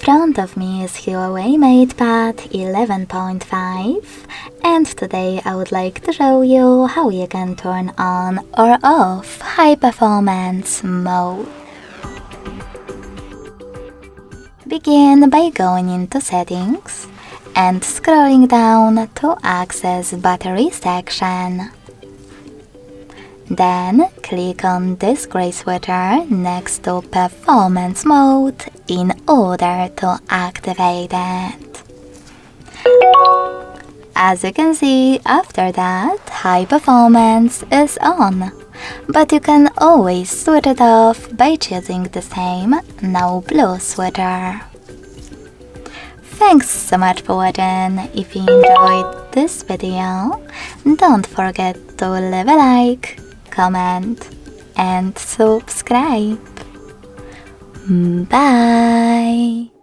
front of me is Huawei MatePad 11.5, and today I would like to show you how you can turn on or off high performance mode. Begin by going into settings and scrolling down to access battery section. Then click on this gray switcher next to performance mode in order to activate it. As you can see, after that, high performance is on, but you can always switch it off by choosing the same no blue switcher. Thanks so much for watching. If you enjoyed this video, don't forget to leave a like, comment and subscribe. Bye!